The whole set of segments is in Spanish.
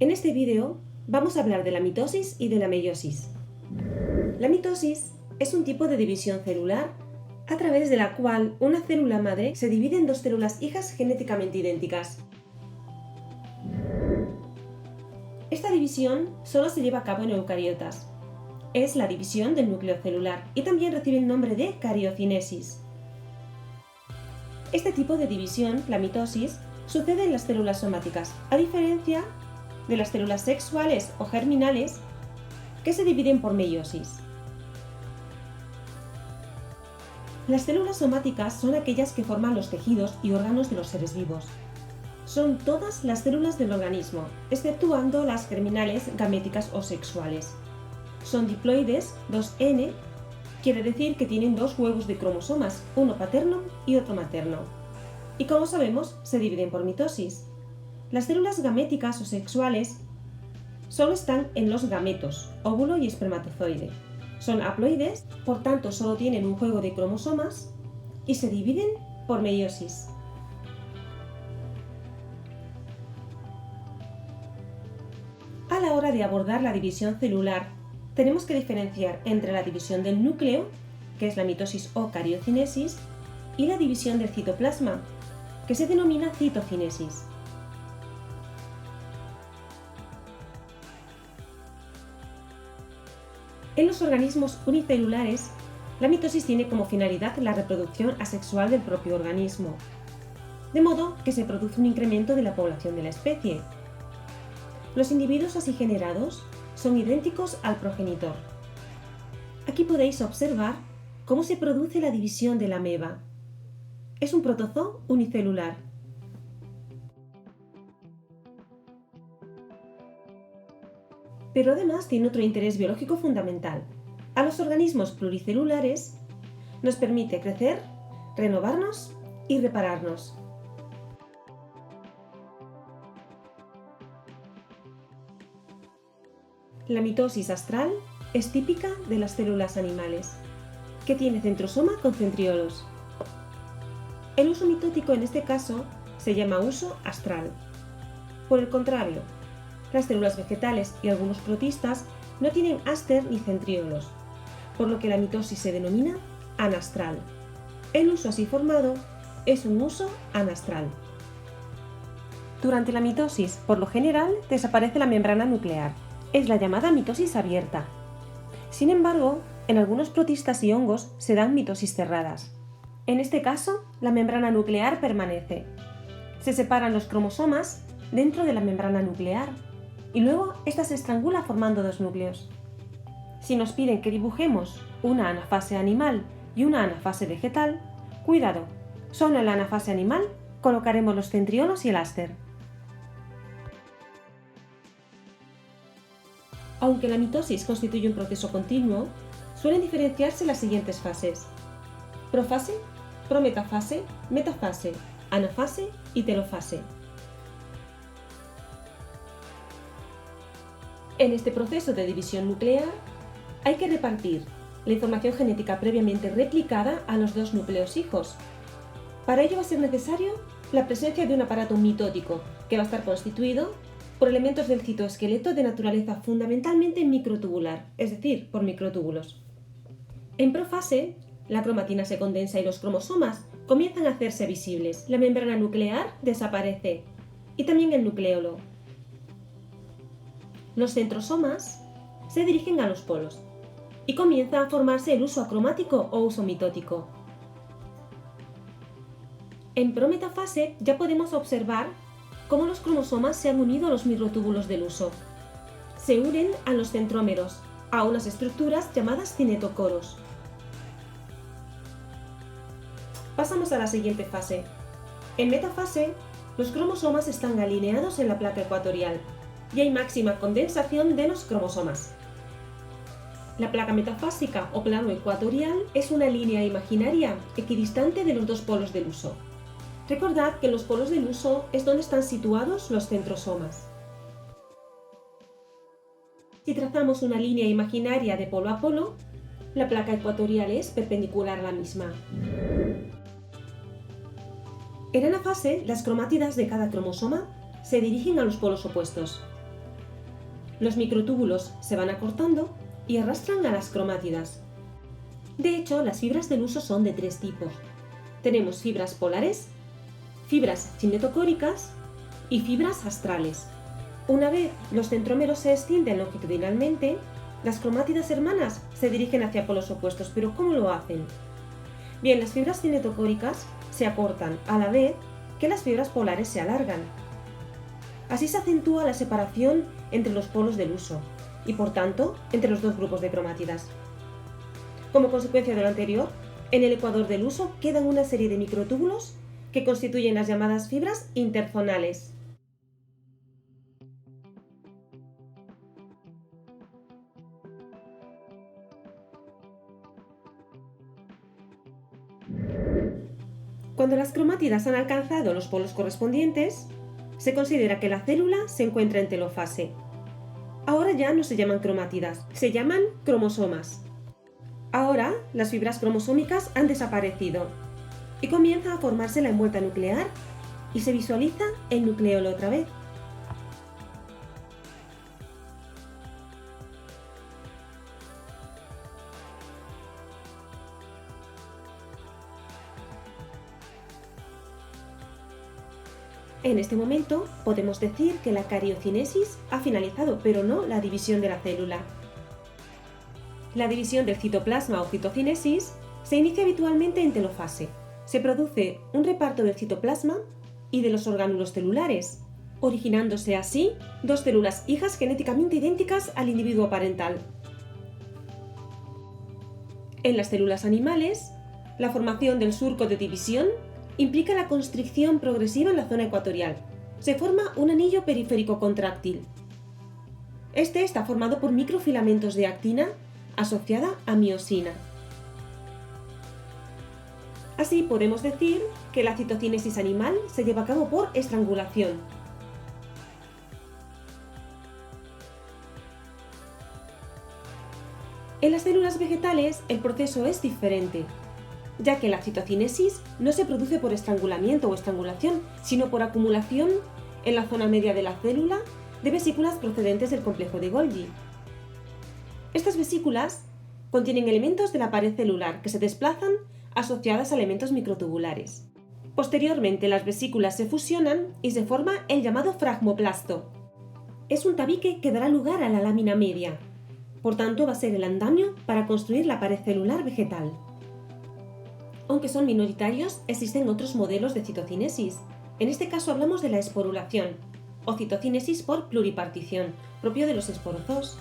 En este vídeo vamos a hablar de la mitosis y de la meiosis. La mitosis es un tipo de división celular a través de la cual una célula madre se divide en dos células hijas genéticamente idénticas. Esta división solo se lleva a cabo en eucariotas. Es la división del núcleo celular y también recibe el nombre de cariocinesis. Este tipo de división, la mitosis, sucede en las células somáticas, a diferencia de las células sexuales o germinales que se dividen por meiosis. Las células somáticas son aquellas que forman los tejidos y órganos de los seres vivos. Son todas las células del organismo, exceptuando las germinales, gaméticas o sexuales. Son diploides, 2N, quiere decir que tienen dos huevos de cromosomas, uno paterno y otro materno. Y como sabemos, se dividen por mitosis. Las células gaméticas o sexuales solo están en los gametos, óvulo y espermatozoide. Son haploides, por tanto solo tienen un juego de cromosomas y se dividen por meiosis. A la hora de abordar la división celular, tenemos que diferenciar entre la división del núcleo, que es la mitosis o cariocinesis, y la división del citoplasma, que se denomina citocinesis. En los organismos unicelulares, la mitosis tiene como finalidad la reproducción asexual del propio organismo, de modo que se produce un incremento de la población de la especie. Los individuos así generados son idénticos al progenitor. Aquí podéis observar cómo se produce la división de la ameba. Es un protozoo unicelular. Pero además tiene otro interés biológico fundamental. A los organismos pluricelulares nos permite crecer, renovarnos y repararnos. La mitosis astral es típica de las células animales, que tiene centrosoma con centriolos. El uso mitótico en este caso se llama uso astral. Por el contrario, las células vegetales y algunos protistas no tienen áster ni centriolos, por lo que la mitosis se denomina anastral. El uso así formado es un uso anastral. Durante la mitosis, por lo general, desaparece la membrana nuclear. Es la llamada mitosis abierta. Sin embargo, en algunos protistas y hongos se dan mitosis cerradas. En este caso, la membrana nuclear permanece. Se separan los cromosomas dentro de la membrana nuclear y luego ésta se estrangula formando dos núcleos. Si nos piden que dibujemos una anafase animal y una anafase vegetal, cuidado, solo en la anafase animal colocaremos los centriolos y el áster. Aunque la mitosis constituye un proceso continuo, suelen diferenciarse las siguientes fases: profase, prometafase, metafase, anafase y telofase. En este proceso de división nuclear hay que repartir la información genética previamente replicada a los dos núcleos hijos. Para ello va a ser necesario la presencia de un aparato mitótico que va a estar constituido por elementos del citoesqueleto de naturaleza fundamentalmente microtubular, es decir, por microtúbulos. En profase, la cromatina se condensa y los cromosomas comienzan a hacerse visibles. La membrana nuclear desaparece y también el nucleolo. Los centrosomas se dirigen a los polos y comienza a formarse el uso acromático o uso mitótico. En prometafase ya podemos observar cómo los cromosomas se han unido a los microtúbulos del uso. Se unen a los centrómeros, a unas estructuras llamadas cinetocoros. Pasamos a la siguiente fase. En metafase, los cromosomas están alineados en la placa ecuatorial y hay máxima condensación de los cromosomas. La placa metafásica o plano ecuatorial es una línea imaginaria equidistante de los dos polos del uso. Recordad que en los polos del uso es donde están situados los centrosomas. Si trazamos una línea imaginaria de polo a polo, la placa ecuatorial es perpendicular a la misma. En anafase, las cromátidas de cada cromosoma se dirigen a los polos opuestos. Los microtúbulos se van acortando y arrastran a las cromátidas. De hecho, las fibras del huso son de tres tipos. Tenemos fibras polares, fibras cinetocóricas y fibras astrales. Una vez los centrómeros se extienden longitudinalmente, las cromátidas hermanas se dirigen hacia polos opuestos. ¿Pero cómo lo hacen? Bien, las fibras cinetocóricas se acortan a la vez que las fibras polares se alargan. Así se acentúa la separación entre los polos del huso y, por tanto, entre los dos grupos de cromátidas. Como consecuencia de lo anterior, en el ecuador del huso quedan una serie de microtúbulos que constituyen las llamadas fibras interzonales. Cuando las cromátidas han alcanzado los polos correspondientes, se considera que la célula se encuentra en telofase. Ahora ya no se llaman cromátidas, se llaman cromosomas. Ahora las fibras cromosómicas han desaparecido y comienza a formarse la envuelta nuclear y se visualiza el nucleolo otra vez. En este momento podemos decir que la cariocinesis ha finalizado, pero no la división de la célula. La división del citoplasma o citocinesis se inicia habitualmente en telofase. Se produce un reparto del citoplasma y de los orgánulos celulares, originándose así dos células hijas genéticamente idénticas al individuo parental. En las células animales, la formación del surco de división implica la constricción progresiva en la zona ecuatorial. Se forma un anillo periférico contráctil. Este está formado por microfilamentos de actina asociada a miosina. Así podemos decir que la citocinesis animal se lleva a cabo por estrangulación. En las células vegetales el proceso es diferente, ya que la citocinesis no se produce por estrangulamiento o estrangulación, sino por acumulación en la zona media de la célula de vesículas procedentes del complejo de Golgi. Estas vesículas contienen elementos de la pared celular que se desplazan asociadas a elementos microtubulares. Posteriormente, las vesículas se fusionan y se forma el llamado fragmoplasto. Es un tabique que dará lugar a la lámina media. Por tanto, va a ser el andamio para construir la pared celular vegetal. Aunque son minoritarios, existen otros modelos de citocinesis. En este caso hablamos de la esporulación, o citocinesis por pluripartición, propio de los esporozoos.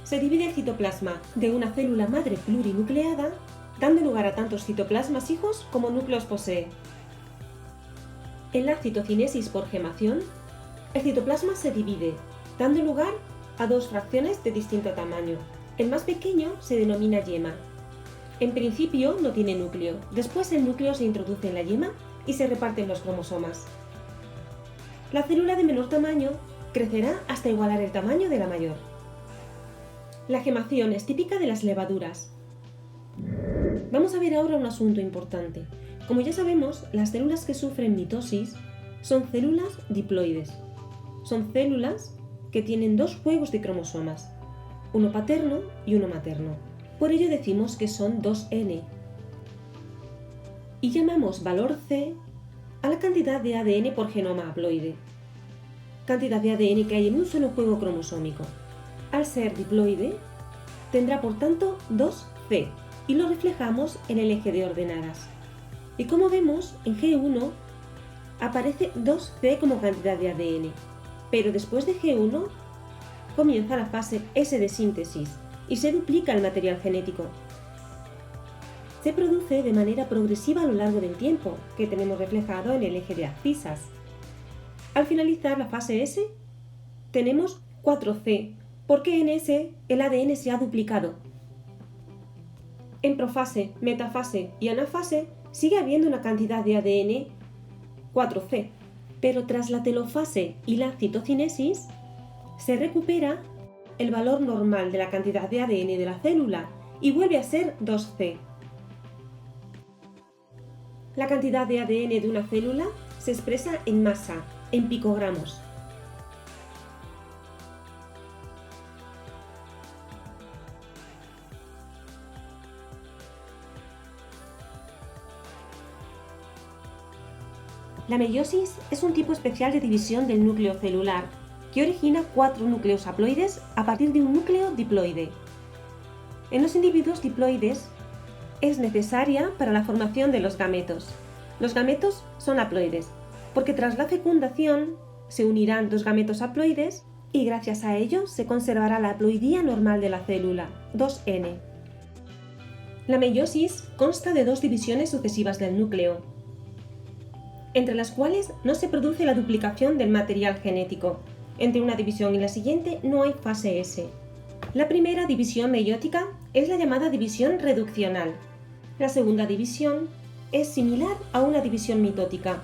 Se divide el citoplasma de una célula madre plurinucleada, dando lugar a tantos citoplasmas hijos como núcleos posee. En la citocinesis por gemación, el citoplasma se divide, dando lugar a dos fracciones de distinto tamaño. El más pequeño se denomina yema. En principio no tiene núcleo, después el núcleo se introduce en la yema y se reparten los cromosomas. La célula de menor tamaño crecerá hasta igualar el tamaño de la mayor. La gemación es típica de las levaduras. Vamos a ver ahora un asunto importante. Como ya sabemos, las células que sufren mitosis son células diploides. Son células que tienen dos juegos de cromosomas, uno paterno y uno materno. Por ello decimos que son 2N. Y llamamos valor C a la cantidad de ADN por genoma haploide, cantidad de ADN que hay en un solo juego cromosómico. Al ser diploide, tendrá por tanto 2C y lo reflejamos en el eje de ordenadas. Y como vemos, en G1 aparece 2C como cantidad de ADN, pero después de G1 comienza la fase S de síntesis y se duplica el material genético. Se produce de manera progresiva a lo largo del tiempo, que tenemos reflejado en el eje de abscisas. Al finalizar la fase S, tenemos 4C, porque en S el ADN se ha duplicado. En profase, metafase y anafase sigue habiendo una cantidad de ADN 4C, pero tras la telofase y la citocinesis se recupera el valor normal de la cantidad de ADN de la célula y vuelve a ser 2C. La cantidad de ADN de una célula se expresa en masa, en picogramos. La meiosis es un tipo especial de división del núcleo celular que origina 4 núcleos haploides a partir de un núcleo diploide. En los individuos diploides es necesaria para la formación de los gametos. Los gametos son haploides, porque tras la fecundación se unirán dos gametos haploides y gracias a ello se conservará la haploidía normal de la célula, 2N. La meiosis consta de 2 divisiones sucesivas del núcleo, entre las cuales no se produce la duplicación del material genético. Entre una división y la siguiente no hay fase S. La primera división meiótica es la llamada división reduccional. La segunda división es similar a una división mitótica.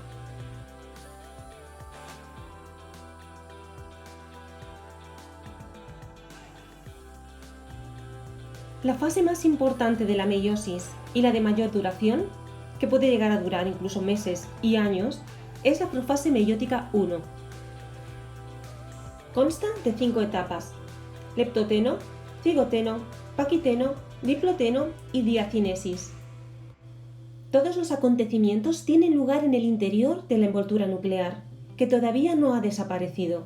La fase más importante de la meiosis y la de mayor duración, que puede llegar a durar incluso meses y años, es la profase meiótica 1. Consta de 5 etapas: leptoteno, cigoteno, paquiteno, diploteno y diacinesis. Todos los acontecimientos tienen lugar en el interior de la envoltura nuclear, que todavía no ha desaparecido.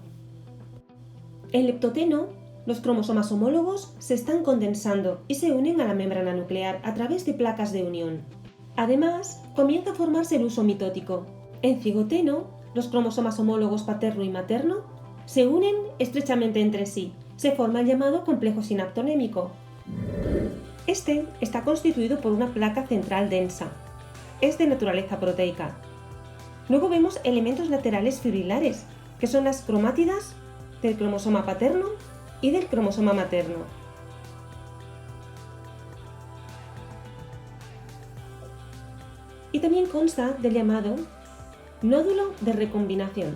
En leptoteno, los cromosomas homólogos se están condensando y se unen a la membrana nuclear a través de placas de unión. Además, comienza a formarse el huso mitótico. En cigoteno, los cromosomas homólogos paterno y materno se unen estrechamente entre sí. Se forma el llamado complejo sinaptonémico. Este está constituido por una placa central densa. Es de naturaleza proteica. Luego vemos elementos laterales fibrilares, que son las cromátidas del cromosoma paterno y del cromosoma materno. Y también consta del llamado nódulo de recombinación.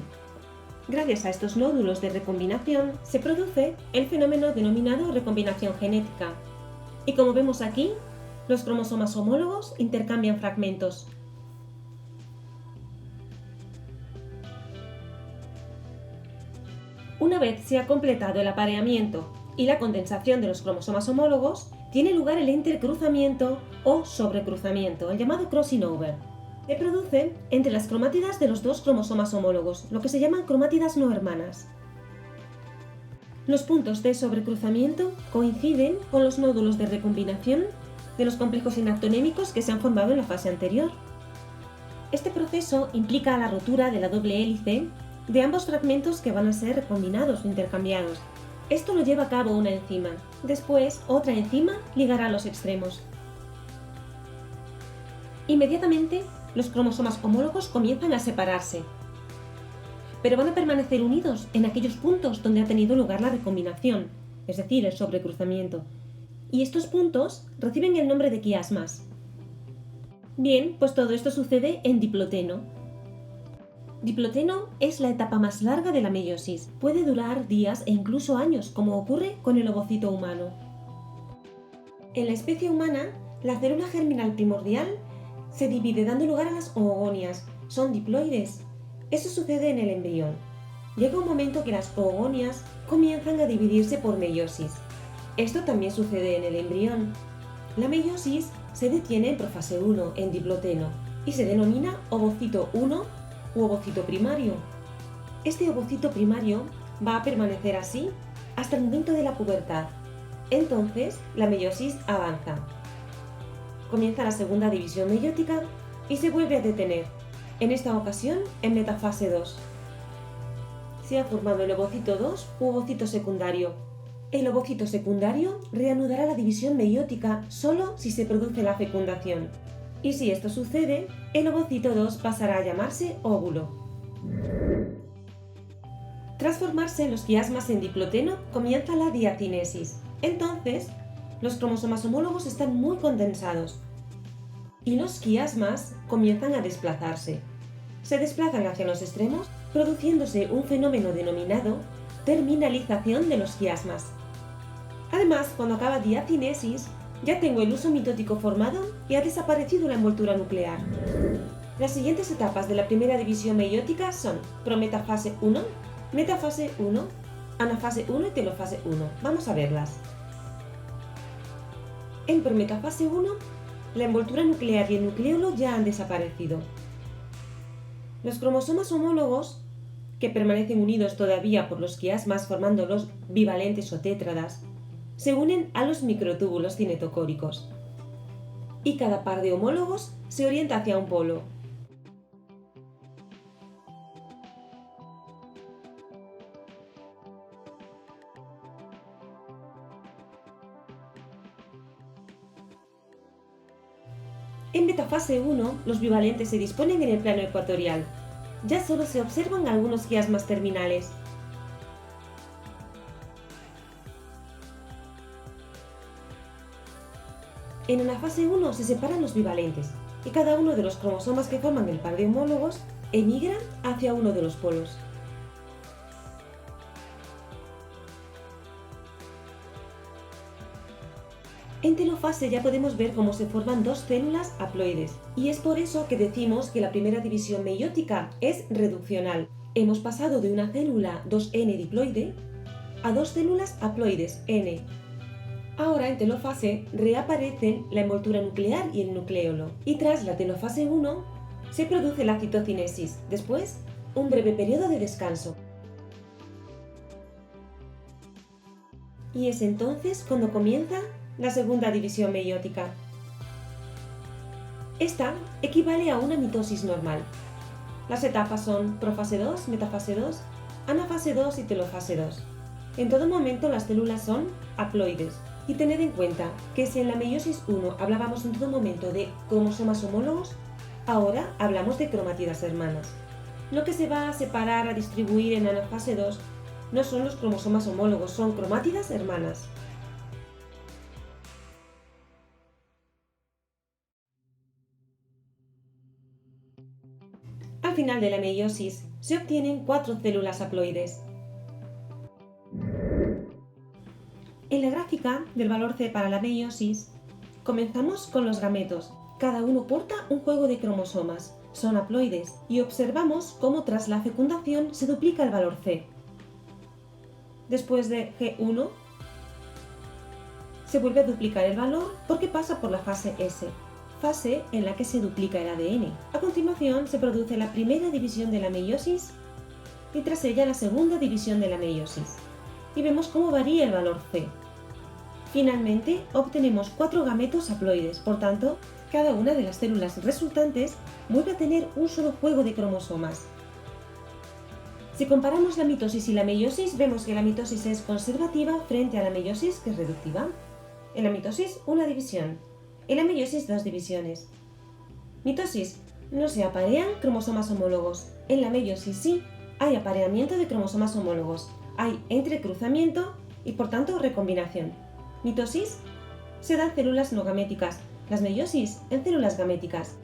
Gracias a estos nódulos de recombinación se produce el fenómeno denominado recombinación genética. Y como vemos aquí, los cromosomas homólogos intercambian fragmentos. Una vez se ha completado el apareamiento y la condensación de los cromosomas homólogos, tiene lugar el intercruzamiento o sobrecruzamiento, el llamado crossing over. Se produce entre las cromátidas de los dos cromosomas homólogos, lo que se llaman cromátidas no hermanas. Los puntos de sobrecruzamiento coinciden con los nódulos de recombinación de los complejos sinaptonémicos que se han formado en la fase anterior. Este proceso implica la rotura de la doble hélice de ambos fragmentos que van a ser recombinados o intercambiados. Esto lo lleva a cabo una enzima. Después, otra enzima ligará los extremos. Inmediatamente, los cromosomas homólogos comienzan a separarse, pero van a permanecer unidos en aquellos puntos donde ha tenido lugar la recombinación, es decir, el sobrecruzamiento. Y estos puntos reciben el nombre de quiasmas. Bien, pues todo esto sucede en diploteno. Diploteno es la etapa más larga de la meiosis. Puede durar días e incluso años, como ocurre con el ovocito humano. En la especie humana, la célula germinal primordial se divide dando lugar a las oogonias. Son diploides. Eso sucede en el embrión. Llega un momento que las oogonias comienzan a dividirse por meiosis. Esto también sucede en el embrión. La meiosis se detiene en profase 1, en diploteno, y se denomina ovocito 1 u ovocito primario. Este ovocito primario va a permanecer así hasta el momento de la pubertad. Entonces, la meiosis avanza. Comienza la segunda división meiótica y se vuelve a detener, en esta ocasión en metafase 2. Se ha formado el ovocito 2 u ovocito secundario. El ovocito secundario reanudará la división meiótica solo si se produce la fecundación. Y si esto sucede, el ovocito 2 pasará a llamarse óvulo. Tras formarse los quiasmas en diploteno, comienza la diacinesis. Entonces, los cromosomas homólogos están muy condensados y los quiasmas comienzan a desplazarse. Se desplazan hacia los extremos, produciéndose un fenómeno denominado terminalización de los quiasmas. Además, cuando acaba diacinesis, ya tengo el huso mitótico formado y ha desaparecido la envoltura nuclear. Las siguientes etapas de la primera división meiótica son prometafase 1, metafase 1, anafase 1 y telofase 1. Vamos a verlas. En prometafase 1, la envoltura nuclear y el nucleolo ya han desaparecido. Los cromosomas homólogos, que permanecen unidos todavía por los quiasmas formando los bivalentes o tétradas, se unen a los microtúbulos cinetocóricos. Y cada par de homólogos se orienta hacia un polo. En metafase 1, los bivalentes se disponen en el plano ecuatorial. Ya solo se observan algunos quiasmas terminales. En una fase 1 se separan los bivalentes y cada uno de los cromosomas que forman el par de homólogos emigran hacia uno de los polos. En telofase ya podemos ver cómo se forman dos células haploides, y es por eso que decimos que la primera división meiótica es reduccional. Hemos pasado de una célula 2N diploide a dos células haploides N. Ahora en telofase reaparecen la envoltura nuclear y el nucleolo, y tras la telofase 1 se produce la citocinesis, después un breve periodo de descanso. Y es entonces cuando comienza la segunda división meiótica. Esta equivale a una mitosis normal. Las etapas son profase 2, metafase 2, anafase 2 y telofase 2. En todo momento las células son haploides. Y tened en cuenta que si en la meiosis 1 hablábamos en todo momento de cromosomas homólogos, ahora hablamos de cromátidas hermanas. Lo que se va a separar, a distribuir en anafase 2 no son los cromosomas homólogos, son cromátidas hermanas. Al final de la meiosis se obtienen 4 células haploides. En la gráfica del valor C para la meiosis, comenzamos con los gametos. Cada uno porta un juego de cromosomas, son haploides, y observamos cómo tras la fecundación se duplica el valor C. Después de G1, se vuelve a duplicar el valor porque pasa por la fase S, fase en la que se duplica el ADN. A continuación se produce la primera división de la meiosis y tras ella la segunda división de la meiosis. Y vemos cómo varía el valor C. Finalmente obtenemos 4 gametos haploides, por tanto, cada una de las células resultantes vuelve a tener un solo juego de cromosomas. Si comparamos la mitosis y la meiosis, vemos que la mitosis es conservativa frente a la meiosis, que es reductiva. En la mitosis, una división. En la meiosis, 2 divisiones. Mitosis: no se aparean cromosomas homólogos. En la meiosis sí, hay apareamiento de cromosomas homólogos. Hay entrecruzamiento y por tanto recombinación. Mitosis: se dan células no gaméticas, las meiosis en células gaméticas.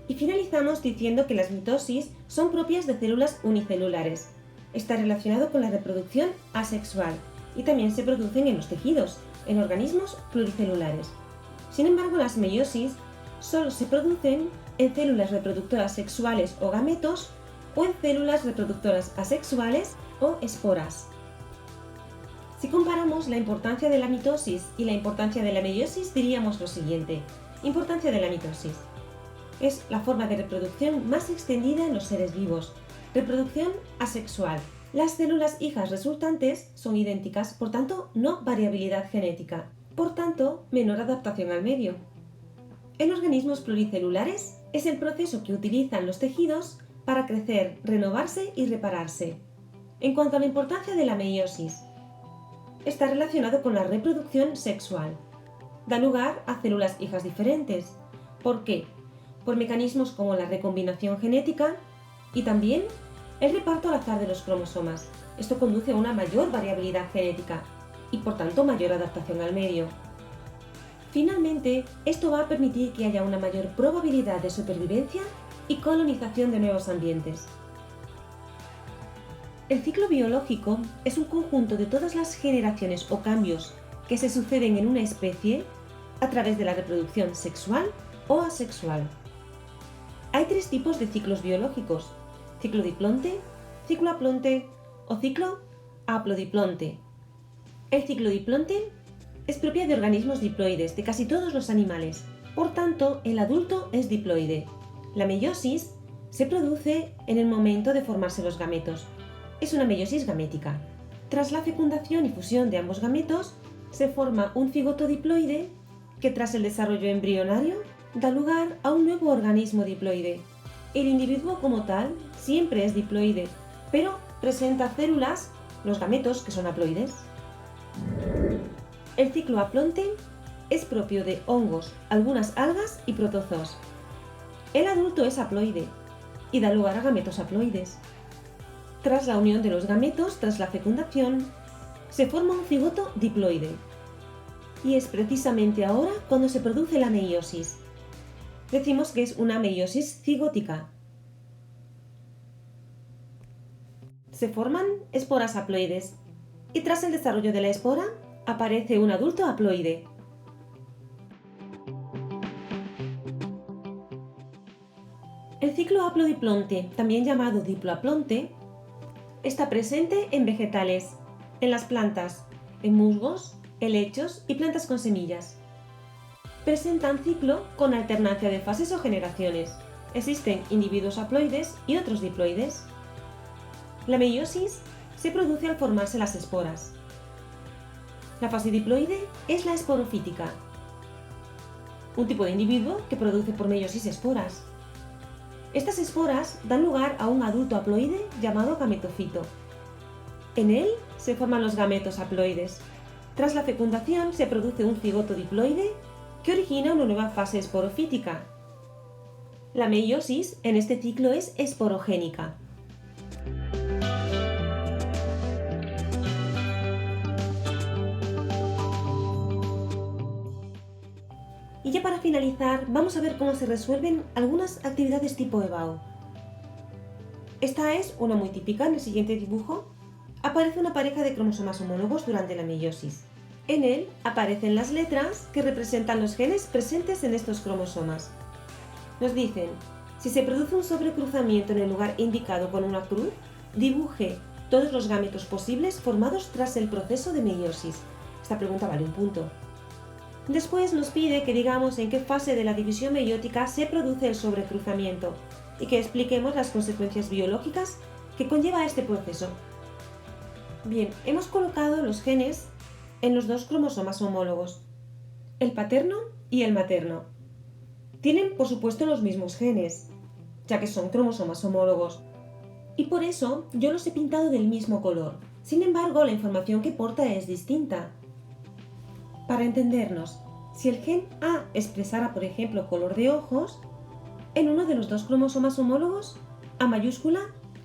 Y finalizamos diciendo que las mitosis son propias de células unicelulares. Está relacionado con la reproducción asexual y también se producen en los tejidos, en organismos pluricelulares. Sin embargo, las meiosis solo se producen en células reproductoras sexuales o gametos o en células reproductoras asexuales o esporas. Si comparamos la importancia de la mitosis y la importancia de la meiosis, diríamos lo siguiente. Importancia de la mitosis: es la forma de reproducción más extendida en los seres vivos. Reproducción asexual. Las células hijas resultantes son idénticas, por tanto, no variabilidad genética. Por tanto, menor adaptación al medio. En organismos pluricelulares es el proceso que utilizan los tejidos para crecer, renovarse y repararse. En cuanto a la importancia de la meiosis, está relacionado con la reproducción sexual. Da lugar a células hijas diferentes. ¿Por qué? Por mecanismos como la recombinación genética y también el reparto al azar de los cromosomas. Esto conduce a una mayor variabilidad genética y por tanto mayor adaptación al medio. Finalmente, esto va a permitir que haya una mayor probabilidad de supervivencia y colonización de nuevos ambientes. El ciclo biológico es un conjunto de todas las generaciones o cambios que se suceden en una especie a través de la reproducción sexual o asexual. Hay 3 tipos de ciclos biológicos: ciclo diplonte, ciclo haplonte o ciclo haplodiplonte. El ciclo diplonte es propia de organismos diploides, de casi todos los animales. Por tanto, el adulto es diploide. La meiosis se produce en el momento de formarse los gametos. Es una meiosis gamética. Tras la fecundación y fusión de ambos gametos, se forma un cigoto diploide que tras el desarrollo embrionario da lugar a un nuevo organismo diploide. El individuo como tal siempre es diploide, pero presenta células, los gametos, que son haploides. El ciclo haplonte es propio de hongos, algunas algas y protozoos. El adulto es haploide y da lugar a gametos haploides. Tras la unión de los gametos, tras la fecundación, se forma un cigoto diploide. Y es precisamente ahora cuando se produce la meiosis. Decimos que es una meiosis cigótica. Se forman esporas haploides y tras el desarrollo de la espora aparece un adulto haploide. El ciclo haplodiplonte, también llamado diploaplonte, está presente en vegetales, en las plantas, en musgos, helechos y plantas con semillas. Presentan ciclo con alternancia de fases o generaciones. Existen individuos haploides y otros diploides. La meiosis se produce al formarse las esporas. La fase diploide es la esporofítica, un tipo de individuo que produce por meiosis esporas. Estas esporas dan lugar a un adulto haploide llamado gametofito. En él se forman los gametos haploides. Tras la fecundación se produce un cigoto diploide que origina una nueva fase esporofítica. La meiosis en este ciclo es esporogénica. Y ya para finalizar, vamos a ver cómo se resuelven algunas actividades tipo EBAU. Esta es una muy típica. En el siguiente dibujo aparece una pareja de cromosomas homólogos durante la meiosis. En él aparecen las letras que representan los genes presentes en estos cromosomas. Nos dicen, si se produce un sobrecruzamiento en el lugar indicado con una cruz, dibuje todos los gametos posibles formados tras el proceso de meiosis. Esta pregunta vale un punto. Después nos pide que digamos en qué fase de la división meiótica se produce el sobrecruzamiento y que expliquemos las consecuencias biológicas que conlleva este proceso. Bien, hemos colocado los genes en los dos cromosomas homólogos, el paterno y el materno. Tienen, por supuesto, los mismos genes, ya que son cromosomas homólogos, y por eso yo los he pintado del mismo color. Sin embargo, la información que porta es distinta. Para entendernos, si el gen A expresara, por ejemplo, color de ojos, en uno de los dos cromosomas homólogos, A mayúscula,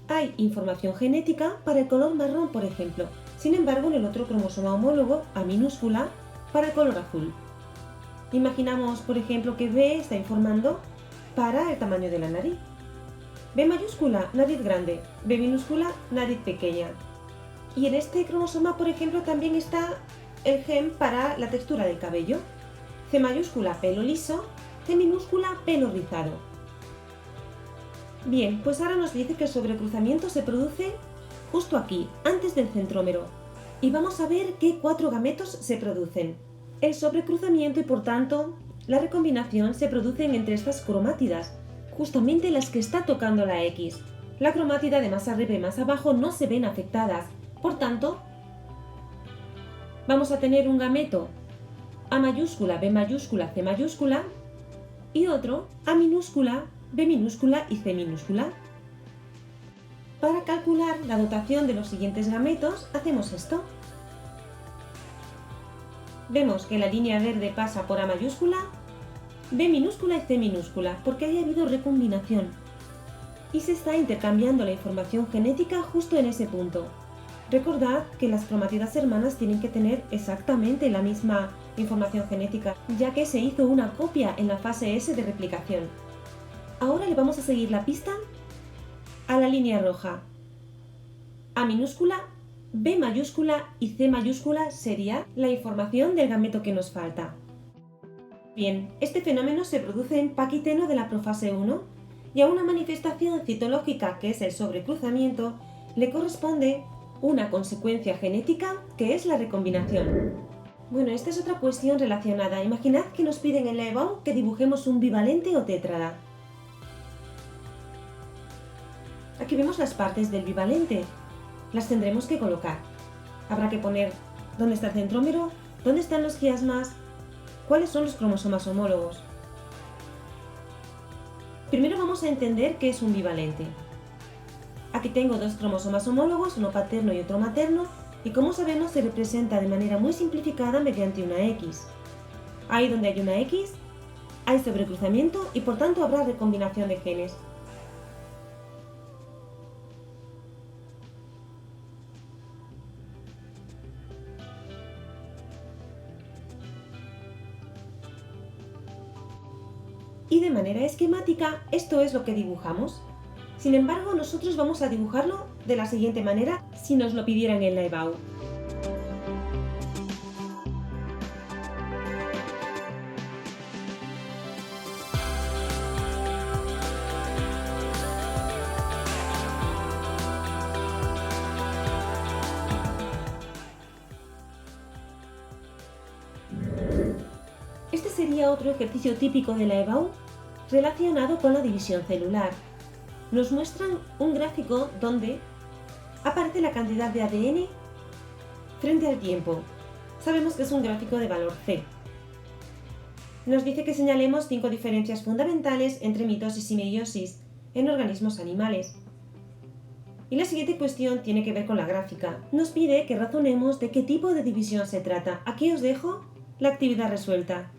hay información genética para el color marrón, por ejemplo. Sin embargo, en el otro cromosoma homólogo, A minúscula, para el color azul. Imaginamos, por ejemplo, que B está informando para el tamaño de la nariz. B mayúscula, nariz grande, B minúscula, nariz pequeña. Y en este cromosoma, por ejemplo, también está el gen para la textura del cabello. C mayúscula, pelo liso, C minúscula, pelo rizado. Bien, pues ahora nos dice que el sobrecruzamiento se produce justo aquí, antes del centrómero. Y vamos a ver qué 4 gametos se producen. El sobrecruzamiento y por tanto la recombinación se producen entre estas cromátidas, justamente las que está tocando la X. La cromatida de más arriba y más abajo no se ven afectadas, por tanto, vamos a tener un gameto A mayúscula, B mayúscula, C mayúscula y otro A minúscula, B minúscula y C minúscula. Para calcular la dotación de los siguientes gametos hacemos esto. Vemos que la línea verde pasa por A mayúscula, B minúscula y C minúscula porque haya habido recombinación y se está intercambiando la información genética justo en ese punto. Recordad que las cromátidas hermanas tienen que tener exactamente la misma información genética, ya que se hizo una copia en la fase S de replicación. Ahora le vamos a seguir la pista a la línea roja. A minúscula, B mayúscula y C mayúscula sería la información del gameto que nos falta. Bien, este fenómeno se produce en paquiteno de la profase 1 y a una manifestación citológica que es el sobrecruzamiento le corresponde una consecuencia genética que es la recombinación. Bueno, esta es otra cuestión relacionada. Imaginad que nos piden en la EBAU que dibujemos un bivalente o tétrada. Aquí vemos las partes del bivalente. Las tendremos que colocar. Habrá que poner dónde está el centrómero, dónde están los quiasmas, cuáles son los cromosomas homólogos. Primero vamos a entender qué es un bivalente. Aquí tengo dos cromosomas homólogos, uno paterno y otro materno, y como sabemos se representa de manera muy simplificada mediante una X. Ahí donde hay una X, hay sobrecruzamiento y por tanto habrá recombinación de genes. Y de manera esquemática esto es lo que dibujamos. Sin embargo, nosotros vamos a dibujarlo de la siguiente manera si nos lo pidieran en la EBAU. Este sería otro ejercicio típico de la EBAU relacionado con la división celular. Nos muestran un gráfico donde aparece la cantidad de ADN frente al tiempo. Sabemos que es un gráfico de valor C. Nos dice que señalemos 5 diferencias fundamentales entre mitosis y meiosis en organismos animales. Y la siguiente cuestión tiene que ver con la gráfica. Nos pide que razonemos de qué tipo de división se trata. Aquí os dejo la actividad resuelta.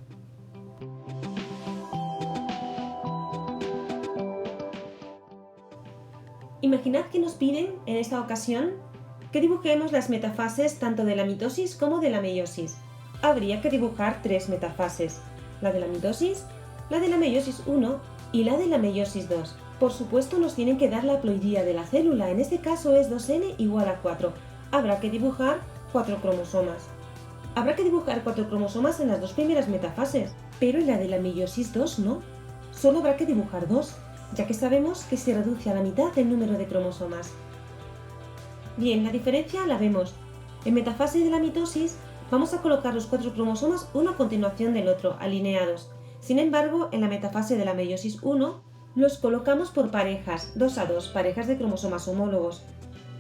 Imaginad que nos piden, en esta ocasión, que dibujemos las metafases tanto de la mitosis como de la meiosis. Habría que dibujar 3 metafases, la de la mitosis, la de la meiosis 1 y la de la meiosis 2. Por supuesto nos tienen que dar la haploidía de la célula, en este caso es 2n igual a 4. Habrá que dibujar 4 cromosomas. Habrá que dibujar 4 cromosomas en las 2 primeras metafases, pero en la de la meiosis 2 no. Solo habrá que dibujar 2. Ya que sabemos que se reduce a la mitad el número de cromosomas. Bien, la diferencia la vemos. En metafase de la mitosis vamos a colocar los 4 cromosomas uno a continuación del otro, alineados. Sin embargo, en la metafase de la meiosis 1 los colocamos por parejas, 2 a 2, parejas de cromosomas homólogos.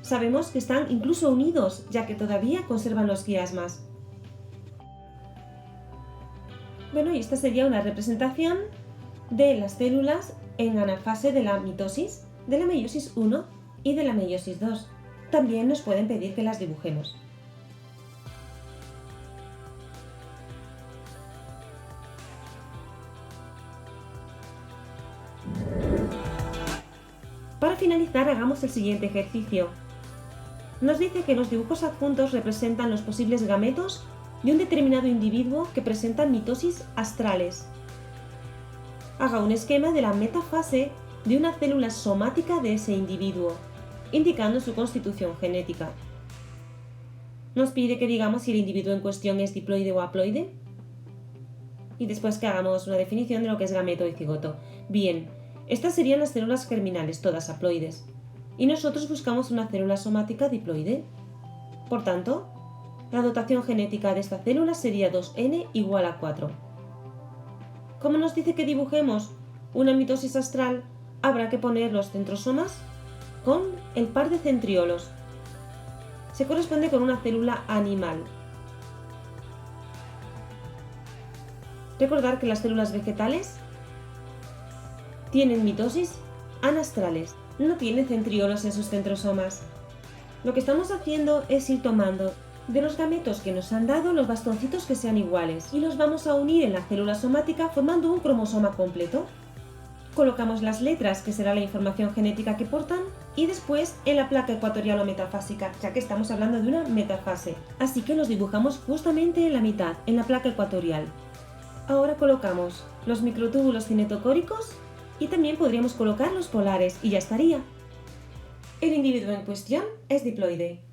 Sabemos que están incluso unidos, ya que todavía conservan los quiasmas. Bueno, y esta sería una representación de las células en anafase de la mitosis, de la meiosis 1 y de la meiosis 2. También nos pueden pedir que las dibujemos. Para finalizar, hagamos el siguiente ejercicio. Nos dice que los dibujos adjuntos representan los posibles gametos de un determinado individuo que presentan mitosis astrales. Haga un esquema de la metafase de una célula somática de ese individuo, indicando su constitución genética. Nos pide que digamos si el individuo en cuestión es diploide o haploide y después que hagamos una definición de lo que es gameto y cigoto. Bien, estas serían las células germinales, todas haploides, y nosotros buscamos una célula somática diploide. Por tanto, la dotación genética de esta célula sería 2n igual a 4. Como nos dice que dibujemos una mitosis astral, habrá que poner los centrosomas con el par de centriolos. Se corresponde con una célula animal. Recordar que las células vegetales tienen mitosis anastrales, no tienen centriolos en sus centrosomas. Lo que estamos haciendo es ir tomando de los gametos que nos han dado los bastoncitos que sean iguales y los vamos a unir en la célula somática formando un cromosoma completo. Colocamos las letras, que será la información genética que portan, y después en la placa ecuatorial o metafásica, ya que estamos hablando de una metafase. Así que los dibujamos justamente en la mitad, en la placa ecuatorial. Ahora colocamos los microtúbulos cinetocóricos y también podríamos colocar los polares y ya estaría. El individuo en cuestión es diploide.